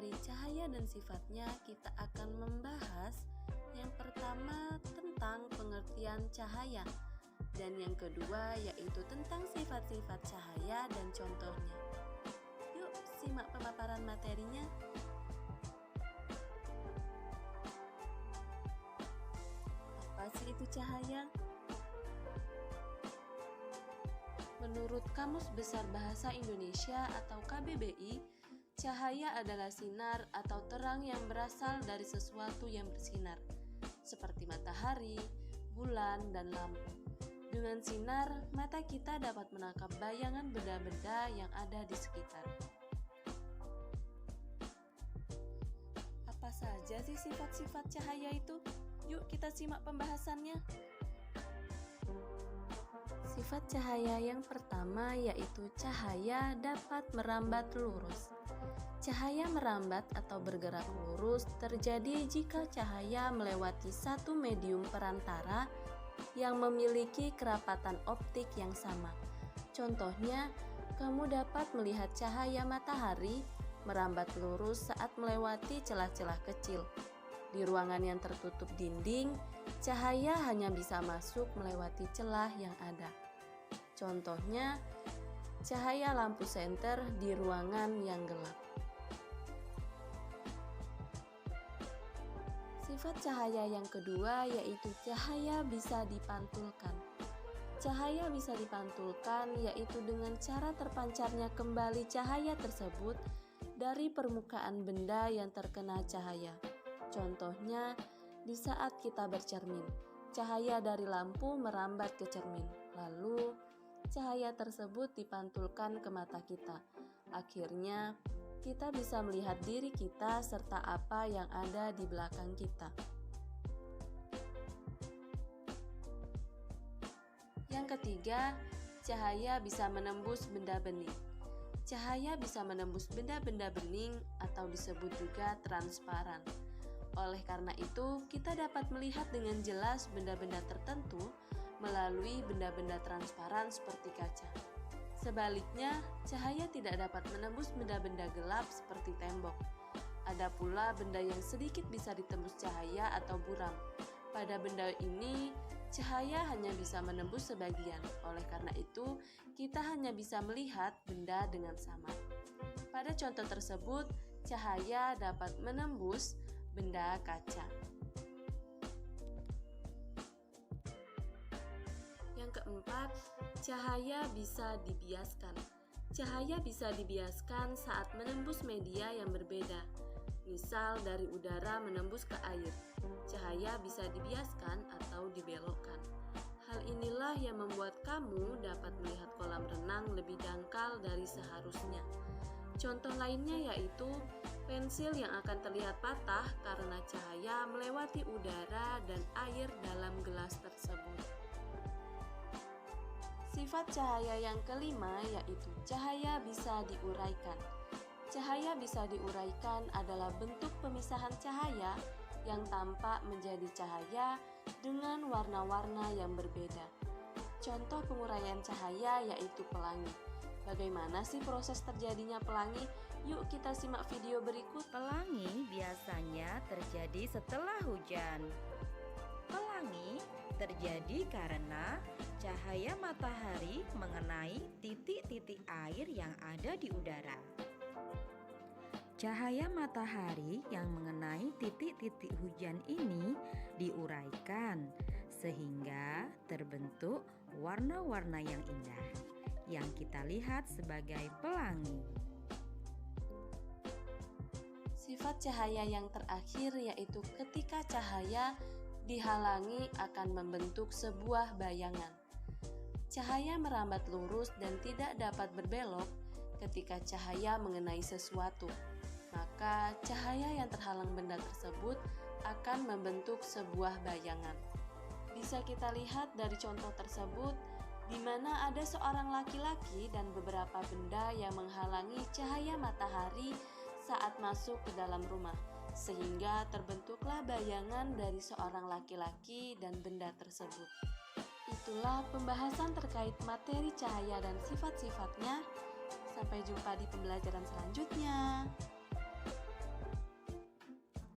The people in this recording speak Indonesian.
materi cahaya dan sifatnya, kita akan membahas yang pertama tentang pengertian cahaya, dan yang kedua yaitu tentang sifat-sifat cahaya dan contohnya. Yuk simak pemaparan materinya. Apa sih itu cahaya? Menurut Kamus Besar Bahasa Indonesia atau KBBI, cahaya adalah sinar atau terang yang berasal dari sesuatu yang bersinar, seperti matahari, bulan, dan lampu. Dengan sinar, mata kita dapat menangkap bayangan benda-benda yang ada di sekitar. Apa saja sih sifat-sifat cahaya itu? Yuk kita simak pembahasannya. Sifat cahaya yang pertama yaitu cahaya dapat merambat lurus. Cahaya merambat atau bergerak lurus terjadi jika cahaya melewati satu medium perantara yang memiliki kerapatan optik yang sama. Contohnya, kamu dapat melihat cahaya matahari merambat lurus saat melewati celah-celah kecil. Di ruangan yang tertutup dinding, cahaya hanya bisa masuk melewati celah yang ada. Contohnya, cahaya lampu senter di ruangan yang gelap. Sifat cahaya yang kedua yaitu cahaya bisa dipantulkan. Cahaya bisa dipantulkan yaitu dengan cara terpancarnya kembali cahaya tersebut dari permukaan benda yang terkena cahaya. Contohnya, di saat kita bercermin, cahaya dari lampu merambat ke cermin, lalu cahaya tersebut dipantulkan ke mata kita. Akhirnya, kita bisa melihat diri kita serta apa yang ada di belakang kita. Yang ketiga, cahaya bisa menembus benda bening. Cahaya bisa menembus benda-benda bening atau disebut juga transparan. Oleh karena itu, kita dapat melihat dengan jelas benda-benda tertentu melalui benda-benda transparan seperti kaca. Sebaliknya, cahaya tidak dapat menembus benda-benda gelap seperti tembok. Ada pula benda yang sedikit bisa ditembus cahaya atau buram. Pada benda ini, cahaya hanya bisa menembus sebagian. Oleh karena itu, kita hanya bisa melihat benda dengan samar. Pada contoh tersebut, cahaya dapat menembus benda kaca. Yang keempat, cahaya bisa dibiaskan. Cahaya bisa dibiaskan saat menembus media yang berbeda. Misal dari udara menembus ke air. Cahaya bisa dibiaskan atau dibelokkan. Hal inilah yang membuat kamu dapat melihat kolam renang lebih dangkal dari seharusnya. Contoh lainnya yaitu pensil yang akan terlihat patah karena cahaya melewati udara dan air dalam gelas tersebut. Sifat cahaya yang kelima yaitu cahaya bisa diuraikan. Cahaya bisa diuraikan adalah bentuk pemisahan cahaya yang tampak menjadi cahaya dengan warna-warna yang berbeda. Contoh penguraian cahaya yaitu pelangi. Bagaimana sih proses terjadinya pelangi? Yuk kita simak video berikut. Pelangi biasanya terjadi setelah hujan. Pelangi terjadi karena cahaya matahari mengenai titik-titik air yang ada di udara. Cahaya matahari yang mengenai titik-titik hujan ini diuraikan sehingga terbentuk warna-warna yang indah yang kita lihat sebagai pelangi. Sifat cahaya yang terakhir yaitu ketika cahaya dihalangi akan membentuk sebuah bayangan. Cahaya merambat lurus dan tidak dapat berbelok ketika cahaya mengenai sesuatu. Maka cahaya yang terhalang benda tersebut akan membentuk sebuah bayangan. Bisa kita lihat dari contoh tersebut, di mana ada seorang laki-laki dan beberapa benda yang menghalangi cahaya matahari saat masuk ke dalam rumah, sehingga terbentuklah bayangan dari seorang laki-laki dan benda tersebut. Itulah pembahasan terkait materi cahaya dan sifat-sifatnya. Sampai jumpa di pembelajaran selanjutnya.